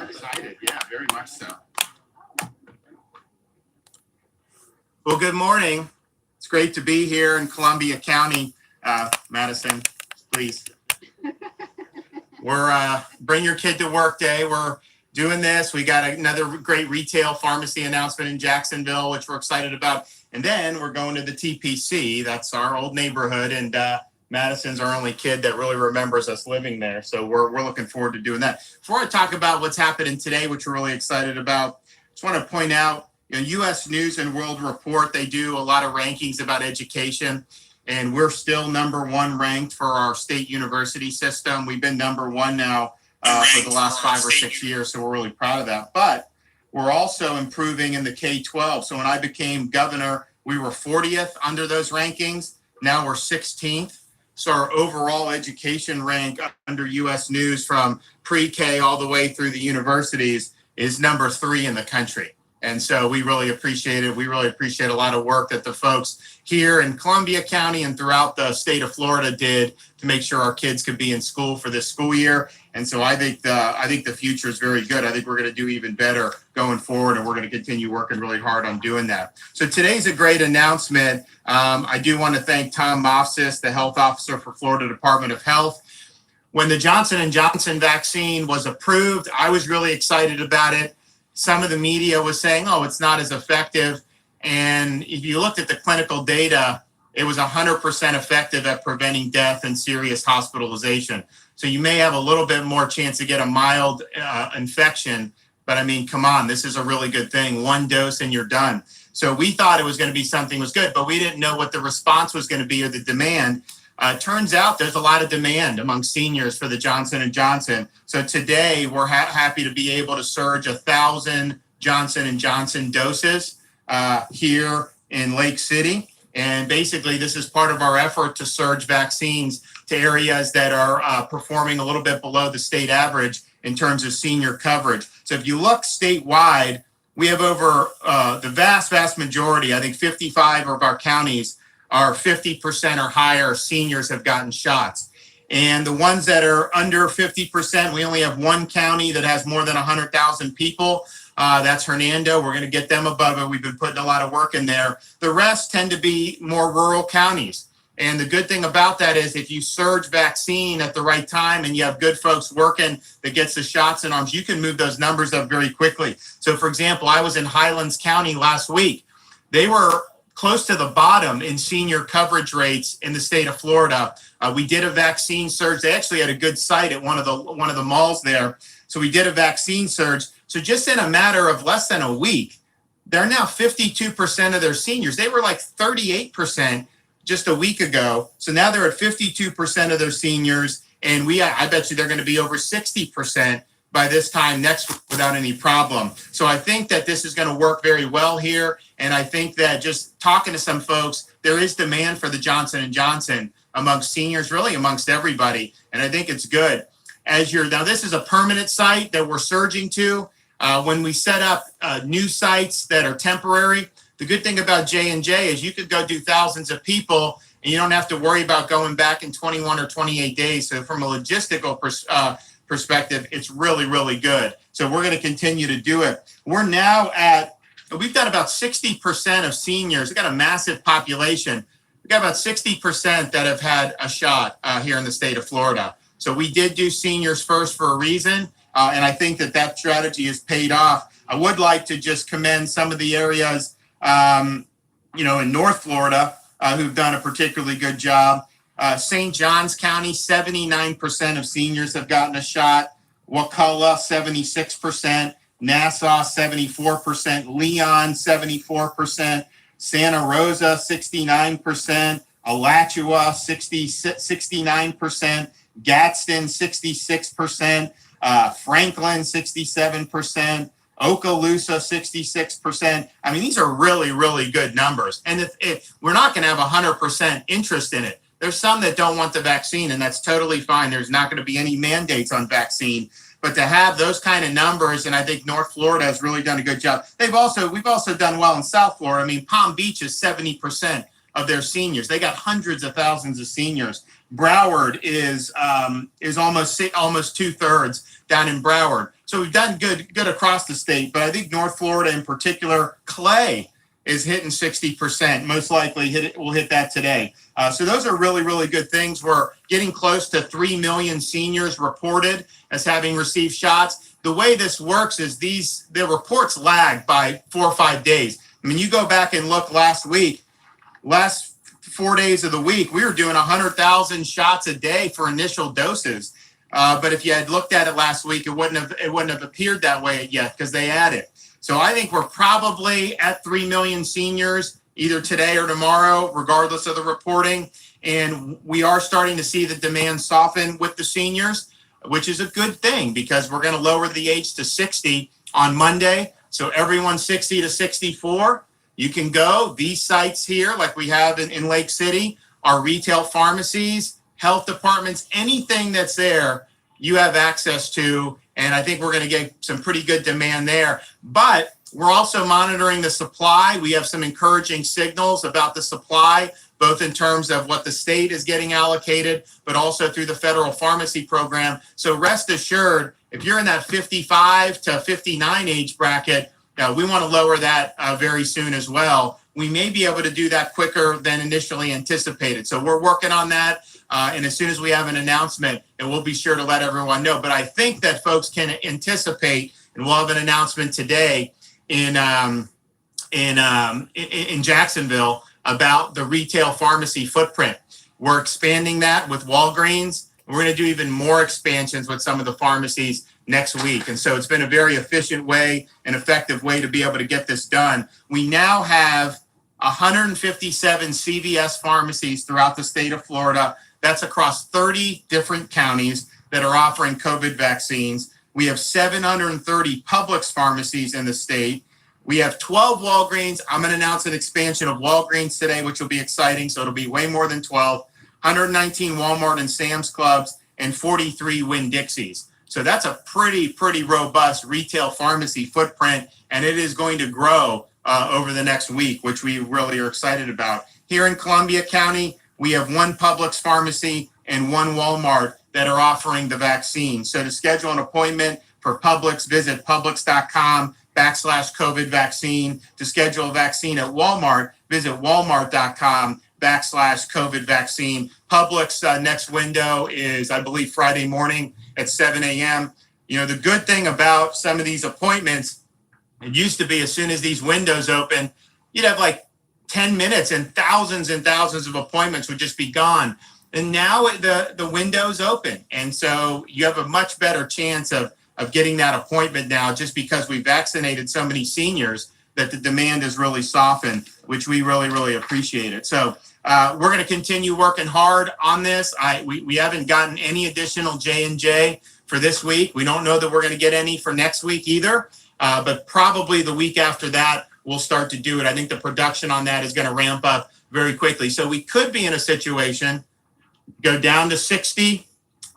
excited. Yeah, very much so. Well, good morning. It's great to be here in Columbia County. Madison, please. We're Bring Your Kid to Work Day. We're doing this. We got another great retail pharmacy announcement in Jacksonville, which we're excited about. And then we're going to the TPC. That's our old neighborhood. And Madison's our only kid that really remembers us living there. So we're looking forward to doing that. Before I talk about what's happening today, which we're really excited about, just want to point out, U.S. News and World Report, they do a lot of rankings about education. And we're still #1 ranked for our state university system. We've been #1 now for the last 5 or 6 years. So we're really proud of that. But we're also improving in the K-12. So when I became governor, we were 40th under those rankings. Now we're 16th. So our overall education rank under U.S. News from pre-K all the way through the universities is #3 in the country. And so we really appreciate it. We really appreciate a lot of work that the folks here in Columbia County and throughout the state of Florida did to make sure our kids could be in school for this school year. And so I think the future is very good. I think we're going to do even better going forward, and we're going to continue working really hard on doing that. So today's a great announcement. I do want to thank Tom Mofsis, the health officer for Florida Department of Health. When the Johnson & Johnson vaccine was approved, I was really excited about it. Some of the media was saying, oh, it's not as effective. And if you looked at the clinical data, it was 100% effective at preventing death and serious hospitalization. So you may have a little bit more chance to get a mild infection. But I mean, come on, this is a really good thing. 1 dose and you're done. So we thought it was going to be something was good, but we didn't know what the response was going to be or the demand. Turns out there's a lot of demand among seniors for the Johnson & Johnson. So today we're happy to be able to surge 1,000 Johnson & Johnson doses here in Lake City. And basically this is part of our effort to surge vaccines to areas that are performing a little bit below the state average in terms of senior coverage. So if you look statewide, we have over the vast majority, I think 55 of our counties are 50% or higher seniors have gotten shots. And the ones that are under 50%, we only have 1 county that has more than 100,000 people. That's Hernando. We're going to get them above it. We've been putting a lot of work in there. The rest tend to be more rural counties. And the good thing about that is if you surge vaccine at the right time and you have good folks working that gets the shots in arms, you can move those numbers up very quickly. So for example, I was in Highlands County last week. They were close to the bottom in senior coverage rates in the state of Florida. We did a vaccine surge. They actually had a good site at one of the malls there. So we did a vaccine surge. So just in a matter of less than a week, they're now 52% of their seniors. They were like 38% just a week ago. So now they're at 52% of their seniors. And I bet you they're going to be over 60% by this time next week without any problem. So I think that this is going to work very well here. And I think that just talking to some folks, there is demand for the Johnson & Johnson amongst seniors, really amongst everybody. And I think it's good. Now this is a permanent site that we're surging to. When we set up new sites that are temporary, the good thing about J&J is you could go do thousands of people and you don't have to worry about going back in 21 or 28 days. So from a logistical perspective, it's really, really good. So we're going to continue to do it. We've got about 60% of seniors. We've got a massive population. We've got about 60% that have had a shot here in the state of Florida. So we did do seniors first for a reason. And I think that strategy has paid off. I would like to just commend some of the areas, in North Florida who've done a particularly good job. St. Johns County, 79% of seniors have gotten a shot. Wakulla, 76%. Nassau, 74%. Leon, 74%. Santa Rosa, 69%. Alachua, 69%. Gadsden, 66%. Franklin, 67%. Okaloosa, 66%. I mean, these are really, really good numbers. And if we're not going to have 100% interest in it. There's some that don't want the vaccine, and that's totally fine. There's not going to be any mandates on vaccine. But to have those kind of numbers, and I think North Florida has really done a good job. We've also done well in South Florida. I mean, Palm Beach is 70% of their seniors. They got hundreds of thousands of seniors. Broward is almost 2/3 down in Broward. So we've done good across the state, but I think North Florida in particular, Clay is hitting 60%. Most likely we'll hit that today. So those are really, really good things. We're getting close to 3 million seniors reported as having received shots. The way this works is the reports lag by 4 or 5 days. I mean, you go back and look last 4 days of the week, we were doing 100,000 shots a day for initial doses. But if you had looked at it last week, it wouldn't have appeared that way yet because they added. So I think we're probably at 3 million seniors either today or tomorrow, regardless of the reporting. And we are starting to see the demand soften with the seniors, which is a good thing because we're going to lower the age to 60 on Monday. So everyone 60 to 64, you can go. These sites here, like we have in Lake City, are retail pharmacies, health departments, anything that's there, you have access to. And I think we're going to get some pretty good demand there. But we're also monitoring the supply. We have some encouraging signals about the supply, both in terms of what the state is getting allocated, but also through the federal pharmacy program. So rest assured, if you're in that 55 to 59 age bracket, we want to lower that very soon as well. We may be able to do that quicker than initially anticipated. So we're working on that. And as soon as we have an announcement, and we'll be sure to let everyone know. But I think that folks can anticipate, and we'll have an announcement today in Jacksonville about the retail pharmacy footprint. We're expanding that with Walgreens. We're going to do even more expansions with some of the pharmacies next week. And so it's been a very efficient way, an effective way to be able to get this done. We now have 157 CVS pharmacies throughout the state of Florida. That's across 30 different counties that are offering COVID vaccines. We have 730 Publix pharmacies in the state. We have 12 Walgreens. I'm going to announce an expansion of Walgreens today, which will be exciting. So it'll be way more than 12. 119 Walmart and Sam's Clubs, and 43 Winn-Dixies. So that's a pretty robust retail pharmacy footprint, and it is going to grow over the next week, which we really are excited about. Here in Columbia County, we have one Publix pharmacy and one Walmart that are offering the vaccine. So to schedule an appointment for Publix, visit publix.com/COVID vaccine. To schedule a vaccine at Walmart, visit walmart.com/COVID vaccine. Publix next window is, I believe, Friday morning at 7 a.m. You know, the good thing about some of these appointments, it used to be as soon as these windows open, you'd have like 10 minutes and thousands of appointments would just be gone. And now the window's open. And so you have a much better chance of getting that appointment now just because we vaccinated so many seniors that the demand has really softened, which we really appreciate it. So we're going to continue working hard on this. We haven't gotten any additional J&J for this week. We don't know that we're going to get any for next week either, but probably the week after that, we'll start to do it. I think the production on that is going to ramp up very quickly. So we could be in a situation, go down to 60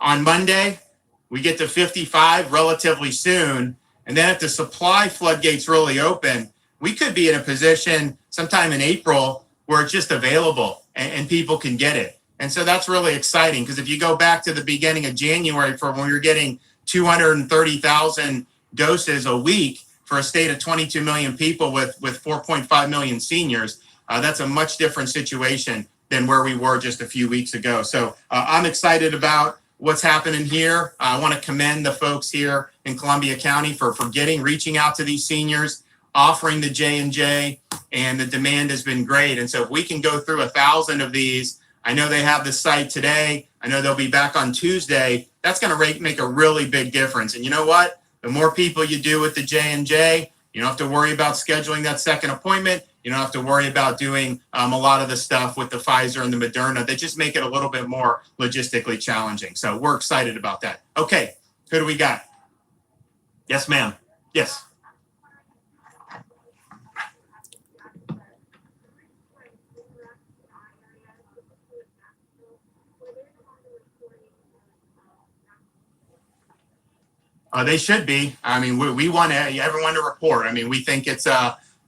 on Monday, we get to 55 relatively soon, and then if the supply floodgates really open, we could be in a position sometime in April where it's just available and people can get it. And so that's really exciting because if you go back to the beginning of January for when we were getting 230,000 doses a week for a state of 22 million people with 4.5 million seniors, that's a much different situation than where we were just a few weeks ago. So I'm excited about what's happening here. I want to commend the folks here in Columbia County for reaching out to these seniors, offering the J&J, and the demand has been great. And so if we can go through 1,000 of these, I know they have the site today. I know they'll be back on Tuesday. That's going to make a really big difference. And you know what? The more people you do with the J&J, you don't have to worry about scheduling that second appointment. You don't have to worry about doing a lot of the stuff with the Pfizer and the Moderna. They just make it a little bit more logistically challenging. So we're excited about that. Okay, who do we got? Yes, ma'am. Yes. They should be. I mean, we want everyone to report. I mean, we think it's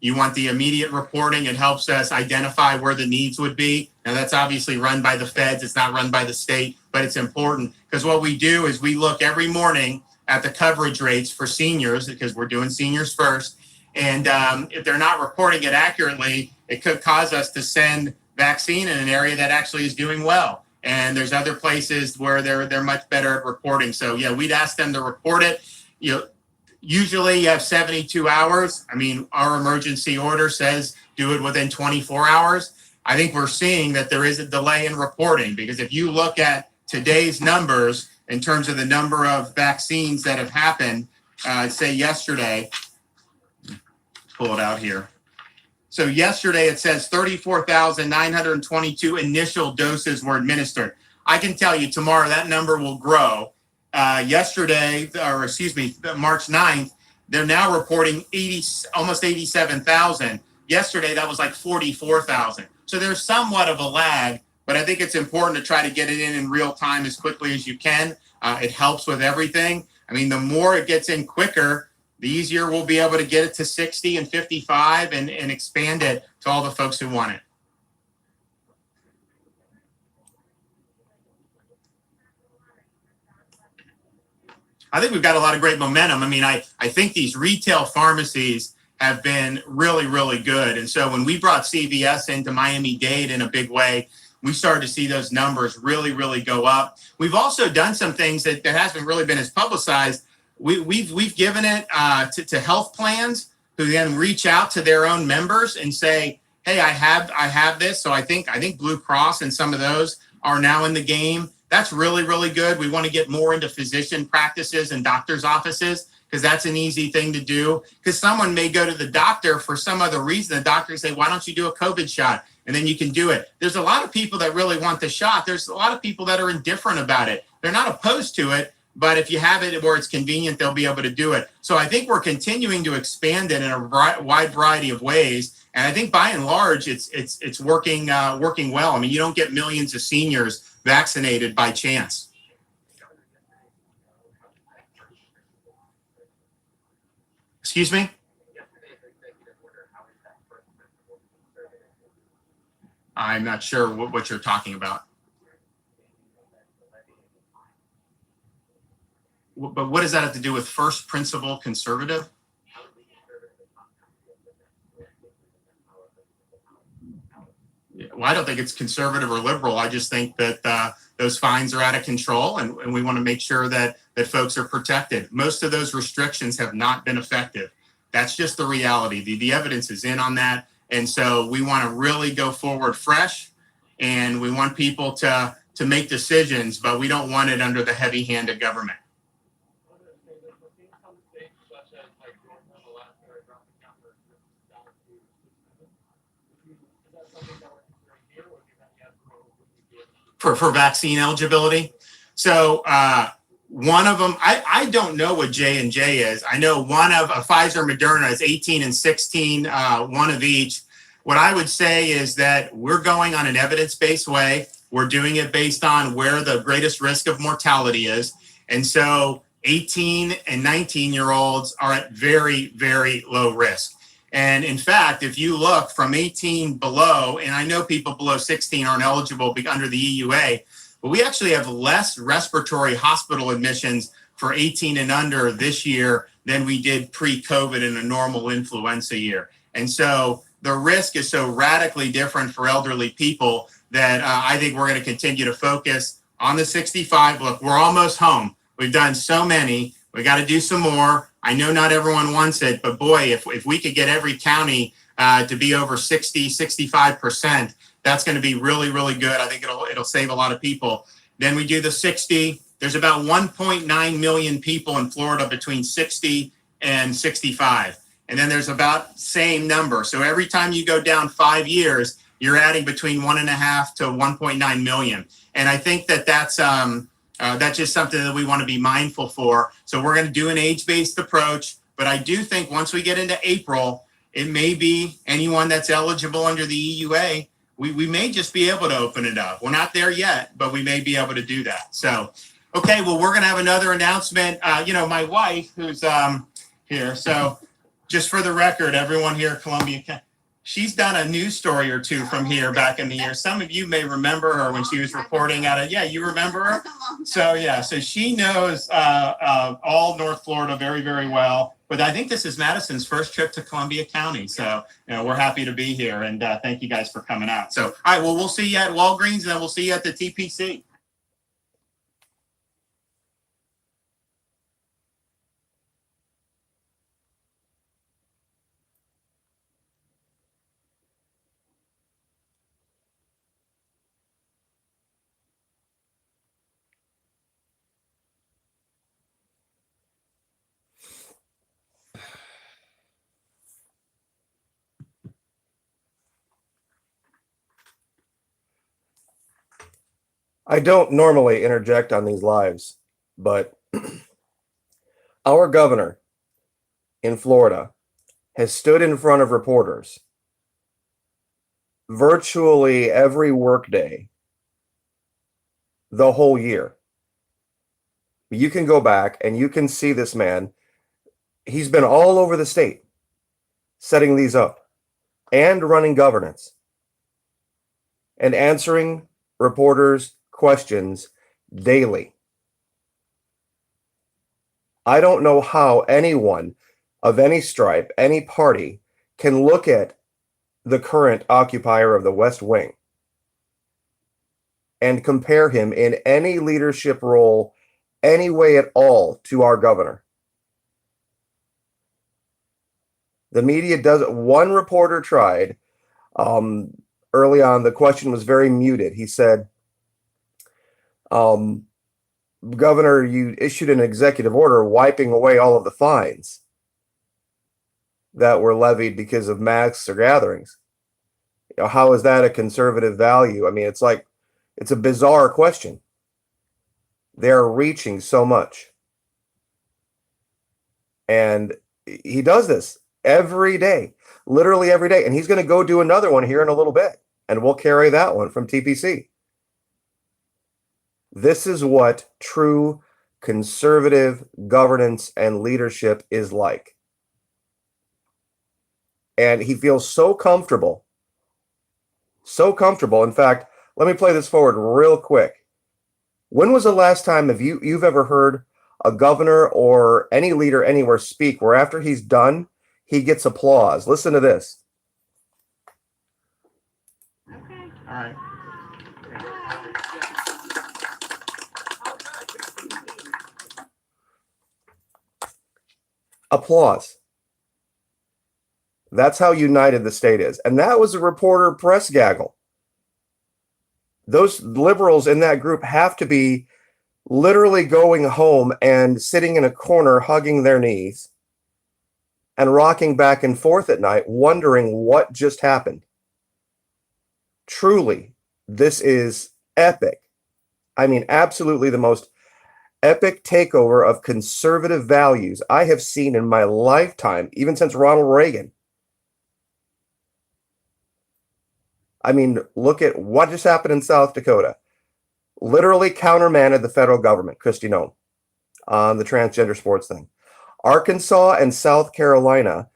you want the immediate reporting. It helps us identify where the needs would be. Now, that's obviously run by the feds. It's not run by the state, but it's important because what we do is we look every morning at the coverage rates for seniors, because we're doing seniors first. And if they're not reporting it accurately, it could cause us to send vaccine in an area that actually is doing well. And there's other places where they're much better at reporting. So yeah, we'd ask them to report it. Usually you have 72 hours. I mean, our emergency order says do it within 24 hours. I think we're seeing that there is a delay in reporting, because if you look at today's numbers in terms of the number of vaccines that have happened, say yesterday, pull it out here. So yesterday it says 34,922 initial doses were administered. I can tell you tomorrow that number will grow. Yesterday, March 9th, they're now reporting almost 87,000. Yesterday, that was like 44,000. So there's somewhat of a lag, but I think it's important to try to get it in real time as quickly as you can. It helps with everything. I mean, the more it gets in quicker, the easier we'll be able to get it to 60 and 55 and expand it to all the folks who want it. I think we've got a lot of great momentum. I mean, I think these retail pharmacies have been really, really good. And so when we brought CVS into Miami-Dade in a big way, we started to see those numbers really, really go up. We've also done some things that hasn't really been as publicized. We've given it to health plans, who then reach out to their own members and say, hey, I have this. So I think Blue Cross and some of those are now in the game. That's really, really good. We want to get more into physician practices and doctors' offices, because that's an easy thing to do. Because someone may go to the doctor for some other reason. The doctor say, why don't you do a COVID shot? And then you can do it. There's a lot of people that really want the shot. There's a lot of people that are indifferent about it. They're not opposed to it, but if you have it where it's convenient, they'll be able to do it. So I think we're continuing to expand it in a wide variety of ways. And I think by and large, it's working well. I mean, you don't get millions of seniors vaccinated by chance. Excuse me? I'm not sure what you're talking about. But what does that have to do with first principle conservative? Well, I don't think it's conservative or liberal. I just think that those fines are out of control, and we want to make sure that folks are protected. Most of those restrictions have not been effective. That's just the reality. The evidence is in on that. And so we want to really go forward fresh, and we want people to make decisions, but we don't want it under the heavy hand of government. For vaccine eligibility. So one of them, I don't know what J&J is. I know one of Pfizer, Moderna is 18 and 16, one of each. What I would say is that we're going on an evidence-based way. We're doing it based on where the greatest risk of mortality is. And so 18 and 19-year-olds are at very, very low risk. And in fact, if you look from 18 below, and I know people below 16 aren't eligible under the EUA, but we actually have less respiratory hospital admissions for 18 and under this year than we did pre-COVID in a normal influenza year. And so the risk is so radically different for elderly people that I think we're going to continue to focus on the 65. Look, we're almost home. We've done so many. We got to do some more. I know not everyone wants it, but boy, if we could get every county to be over 60, 65%, that's going to be really, really good. I think it'll save a lot of people. Then we do the 60. There's about 1.9 million people in Florida between 60 and 65. And then there's about same number. So every time you go down 5 years, you're adding between 1.5 to 1.9 million. And I think that's just something that we want to be mindful for. So we're going to do an age-based approach. But I do think once we get into April, it may be anyone that's eligible under the EUA. We may just be able to open it up. We're not there yet, but we may be able to do that. So, okay, well, we're going to have another announcement. My wife, who's here. So just for the record, everyone here at Columbia. she's done a news story or two from here back in the year. Some of you may remember her when she was reporting out of, yeah, you remember her? So, yeah, so she knows all North Florida very, very well. But I think this is Madison's first trip to Columbia County. So, we're happy to be here. And thank you guys for coming out. So, all right, well, we'll see you at Walgreens and then we'll see you at the TPC. I don't normally interject on these lives, but our governor in Florida has stood in front of reporters virtually every workday the whole year. You can go back and you can see this man. He's been all over the state setting these up and running governance and answering reporters' questions daily. I don't know how anyone of any stripe, any party, can look at the current occupier of the West Wing and compare him in any leadership role, any way at all, to our governor. The media does it. One reporter tried early on. The question was very muted. He said, Governor, you issued an executive order wiping away all of the fines that were levied because of masks or gatherings. How is that a conservative value? I mean, it's a bizarre question. They're reaching so much. And he does this every day, literally every day. And he's going to go do another one here in a little bit. And we'll carry that one from TPC. This is what true conservative governance and leadership is like. And he feels so comfortable. So comfortable. In fact, let me play this forward real quick. When was the last time you've ever heard a governor or any leader anywhere speak where after he's done, he gets applause? Listen to this. Okay. All right. Applause. That's how united the state is. And that was a reporter press gaggle. Those liberals in that group have to be literally going home and sitting in a corner, hugging their knees and rocking back and forth at night, wondering what just happened. Truly, this is epic. I mean, absolutely the most epic takeover of conservative values I have seen in my lifetime, even since Ronald Reagan. I mean, look at what just happened in South Dakota. Literally countermanded the federal government, Kristi Noem, on the transgender sports thing. Arkansas and South Carolina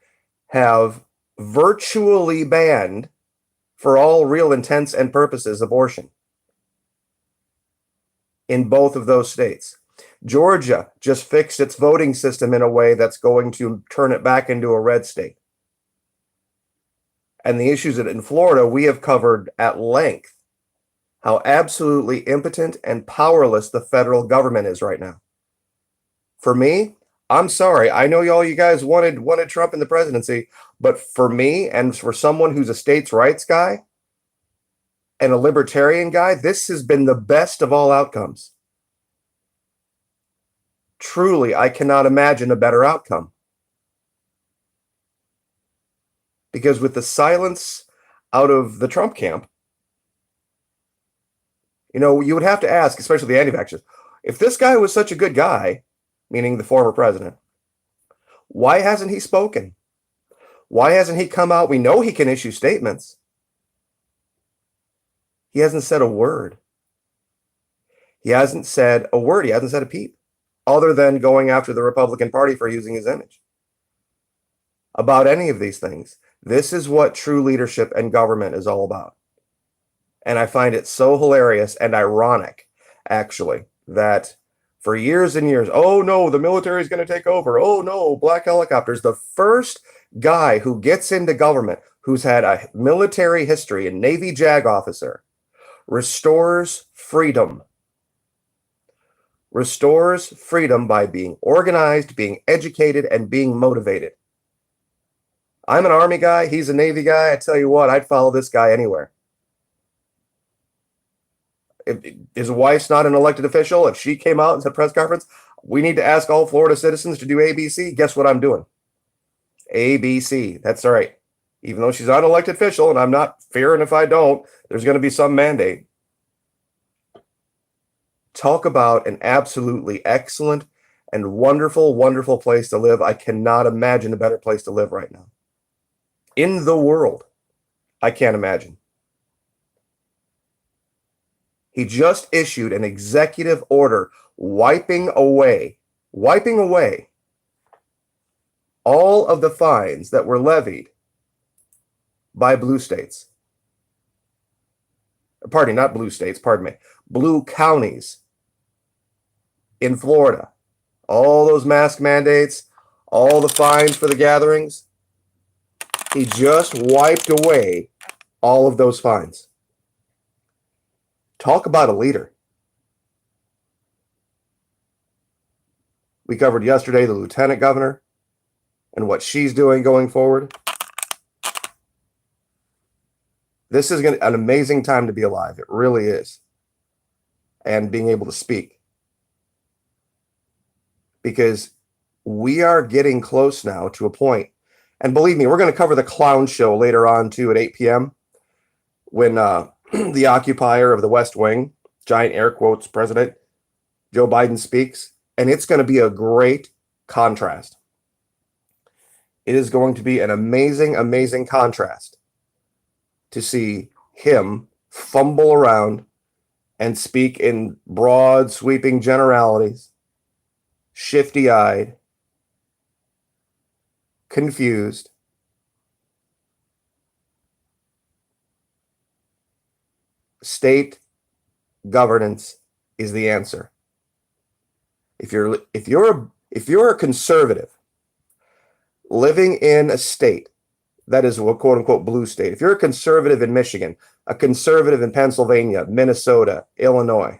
have virtually banned, for all real intents and purposes, abortion in both of those states. Georgia just fixed its voting system in a way that's going to turn it back into a red state. And the issues in Florida, we have covered at length how absolutely impotent and powerless the federal government is right now. For me, I'm sorry. I know all you guys wanted Trump in the presidency, but for me and for someone who's a states' rights guy and a libertarian guy, this has been the best of all outcomes. Truly, I cannot imagine a better outcome. Because with the silence out of the Trump camp, you would have to ask, especially the anti-vaxxers, if this guy was such a good guy, meaning the former president, why hasn't he spoken? Why hasn't he come out? We know he can issue statements. He hasn't said a word. He hasn't said a word. He hasn't said a peep, other than going after the Republican Party for using his image about any of these things. This is what true leadership and government is all about. And I find it so hilarious and ironic, actually, that for years and years, oh no, the military is going to take over. Oh no, black helicopters. The first guy who gets into government, who's had a military history, a Navy JAG officer, restores freedom. Restores freedom by being organized, being educated, and being motivated. I'm an Army guy. He's a Navy guy. I tell you what, I'd follow this guy anywhere. If his wife's not an elected official, if she came out and said press conference, we need to ask all Florida citizens to do ABC, guess what I'm doing? ABC. That's all right. Even though she's not an elected official, and I'm not fearing if I don't, there's going to be some mandate. Talk about an absolutely excellent and wonderful, wonderful place to live. I cannot imagine a better place to live right now. In the world, I can't imagine. He just issued an executive order wiping away all of the fines that were levied by blue states. Pardon me, not blue states, pardon me. Blue counties in Florida. All those mask mandates, all the fines for the gatherings. He just wiped away all of those fines. Talk about a leader. We covered yesterday the lieutenant governor and what she's doing going forward. This is an amazing time to be alive. It really is. And being able to speak. Because we are getting close now to a point. And believe me, we're going to cover the clown show later on too at 8 p.m. when the occupier of the West Wing, giant air quotes president, Joe Biden speaks. And it's going to be a great contrast. It is going to be an amazing, amazing contrast to see him fumble around and speak in broad, sweeping generalities, shifty-eyed, confused. State governance is the answer. If you're a conservative living in a state that is a quote unquote blue state, if you're a conservative in Michigan, a conservative in Pennsylvania, Minnesota, Illinois,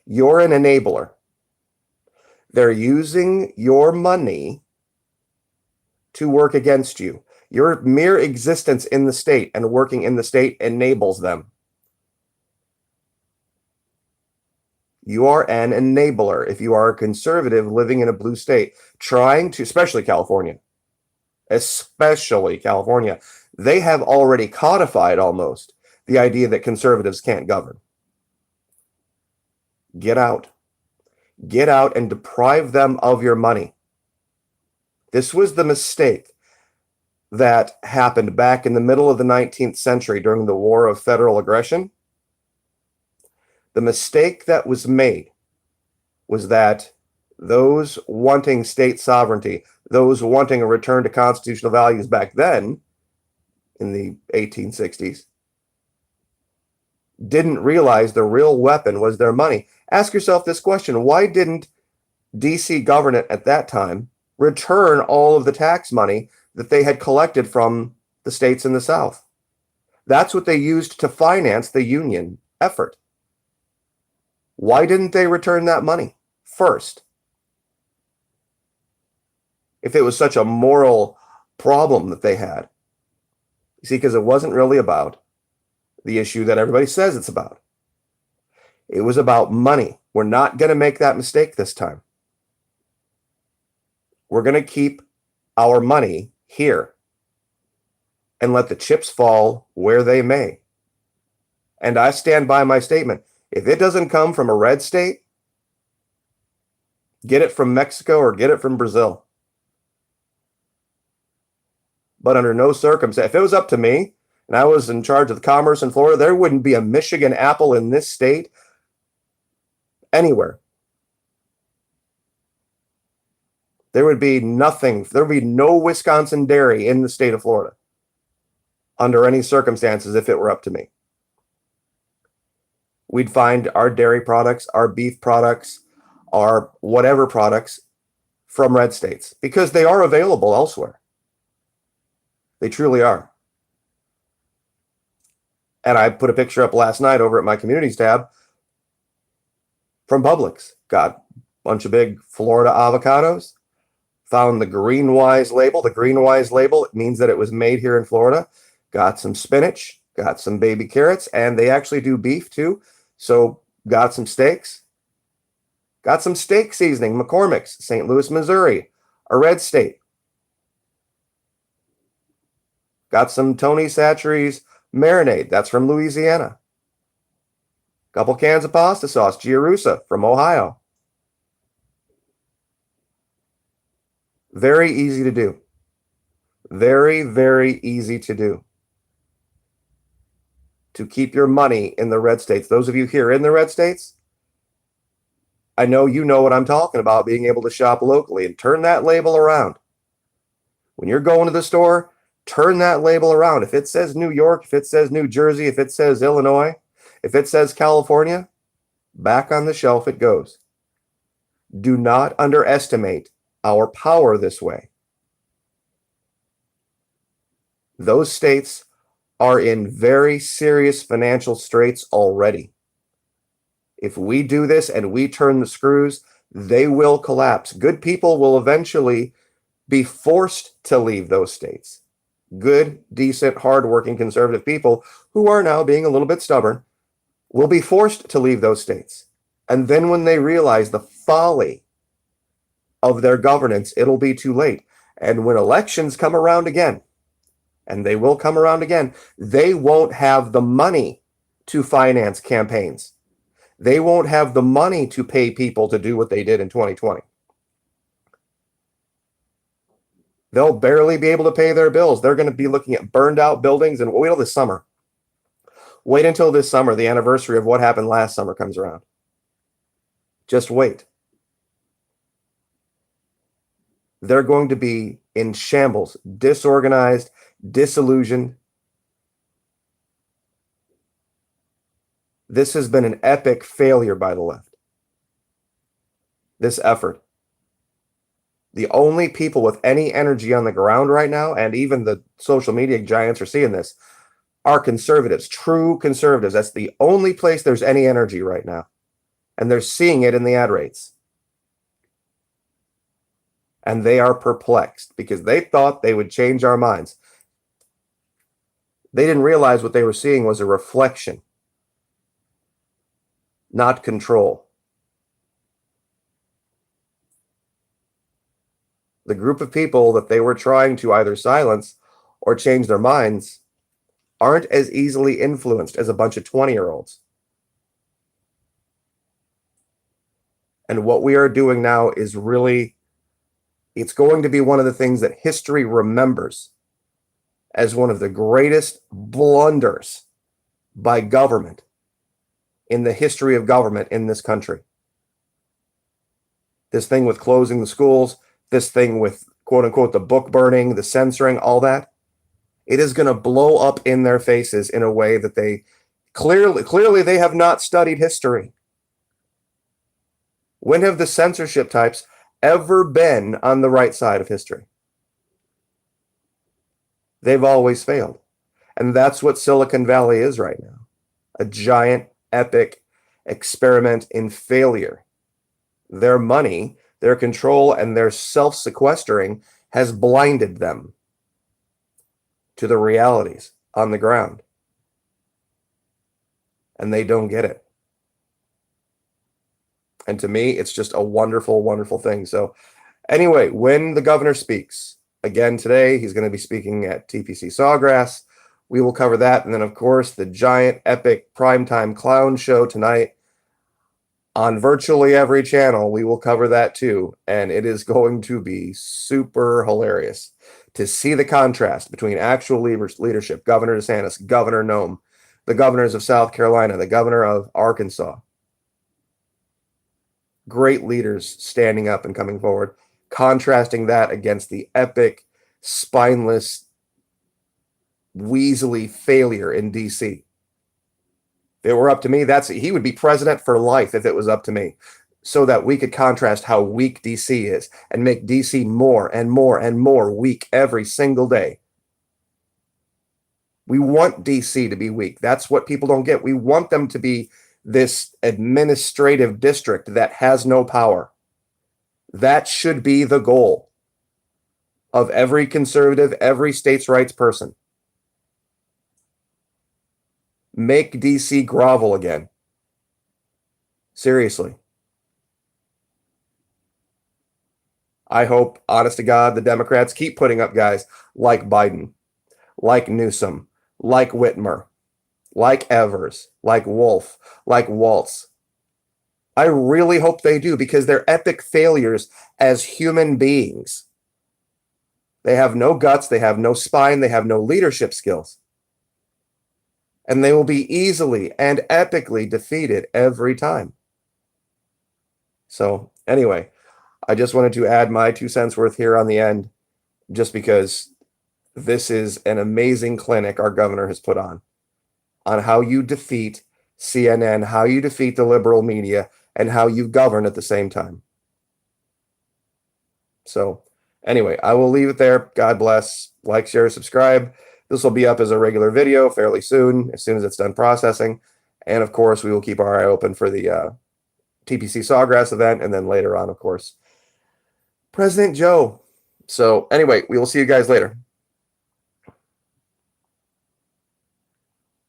you're an enabler. They're using your money to work against you. Your mere existence in the state and working in the state enables them. You are an enabler if you are a conservative living in a blue state, trying to, especially California, they have already codified almost the idea that conservatives can't govern. Get out. Get out and deprive them of your money. This was the mistake that happened back in the middle of the 19th century during the War of Federal Aggression. The mistake that was made was that those wanting state sovereignty, those wanting a return to constitutional values back then, in the 1860s, didn't realize the real weapon was their money. Ask yourself this question: why didn't DC government at that time return all of the tax money that they had collected from the states in the South? That's what they used to finance the Union effort. Why didn't they return that money first? If it was such a moral problem that they had. You see, because it wasn't really about the issue that everybody says it's about. It was about money. We're not going to make that mistake this time. We're going to keep our money here and let the chips fall where they may. And I stand by my statement. If it doesn't come from a red state, get it from Mexico or get it from Brazil. But under no circumstance, if it was up to me and I was in charge of the commerce in Florida, there wouldn't be a Michigan apple in this state anywhere. There would be nothing, there would be no Wisconsin dairy in the state of Florida under any circumstances if it were up to me. We'd find our dairy products, our beef products, our whatever products from red states because they are available elsewhere. They truly are. And I put a picture up last night over at my communities tab from Publix. Got a bunch of big Florida avocados. Found the GreenWise label. The GreenWise label, it means that it was made here in Florida. Got some spinach, got some baby carrots, and they actually do beef too. So got some steaks. Got some steak seasoning, McCormick's, St. Louis, Missouri, a red state. Got some Tony Chachere's marinade, that's from Louisiana. Couple cans of pasta sauce, Giarusa from Ohio. Very easy to do. Very, very easy to do. To keep your money in the red states. Those of you here in the red states, I know you know what I'm talking about, being able to shop locally and turn that label around. When you're going to the store, turn that label around. If it says New York, if it says New Jersey, if it says Illinois, if it says California, back on the shelf it goes. Do not underestimate our power this way. Those states are in very serious financial straits already. If we do this and we turn the screws, they will collapse. Good people will eventually be forced to leave those states. Good, decent, hardworking, conservative people who are now being a little bit stubborn will be forced to leave those states. And then when they realize the folly of their governance, it'll be too late. And when elections come around again, and they will come around again, they won't have the money to finance campaigns. They won't have the money to pay people to do what they did in 2020. They'll barely be able to pay their bills. They're going to be looking at burned out buildings, and wait till this summer. Wait until this summer, the anniversary of what happened last summer comes around. Just wait. They're going to be in shambles, disorganized, disillusioned. This has been an epic failure by the left. This effort. The only people with any energy on the ground right now, and even the social media giants are seeing this, are conservatives, true conservatives. That's the only place there's any energy right now. And they're seeing it in the ad rates. And they are perplexed because they thought they would change our minds. They didn't realize what they were seeing was a reflection, not control. The group of people that they were trying to either silence or change their minds aren't as easily influenced as a bunch of 20-year-olds. And what we are doing now is really, it's going to be one of the things that history remembers as one of the greatest blunders by government in the history of government in this country. This thing with closing the schools, this thing with quote unquote the book burning, the censoring, all that, it is going to blow up in their faces in a way that they clearly they have not studied history. When have the censorship types ever been on the right side of history? They've always failed. And that's what Silicon Valley is right now. A giant, epic experiment in failure. Their money, their control, and their self-sequestering has blinded them to the realities on the ground. And they don't get it. And to me, it's just a wonderful, wonderful thing. So anyway, when the governor speaks, again today, he's going to be speaking at TPC Sawgrass. We will cover that. And then, of course, the giant, epic primetime clown show tonight on virtually every channel. We will cover that too. And it is going to be super hilarious to see the contrast between actual leadership, Governor DeSantis, Governor Nome, the governors of South Carolina, the governor of Arkansas. Great leaders standing up and coming forward. contrasting that against the epic, spineless, weaselly failure in DC. If it were up to me, he would be president for life if it was up to me, so that we could contrast how weak DC is and make DC more and more and more weak every single day. We want DC to be weak. That's what people don't get. We want them to be this administrative district that has no power. That should be the goal of every conservative, every states' rights person. Make DC grovel again. Seriously. I hope, honest to God, the Democrats keep putting up guys like Biden, like Newsom, like Whitmer, like Evers, like Wolf, like Waltz. I really hope they do, because they're epic failures as human beings. They have no guts, they have no spine, they have no leadership skills. And they will be easily and epically defeated every time. So anyway, I just wanted to add my 2 cents worth here on the end, just because this is an amazing clinic our governor has put on how you defeat CNN, how you defeat the liberal media, and how you govern at the same time. So anyway, I will leave it there. God bless. Like, share, subscribe. This will be up as a regular video fairly soon as it's done processing. And of course, we will keep our eye open for the TPC Sawgrass event, and then later on, of course, President Joe. So anyway, we will see you guys later.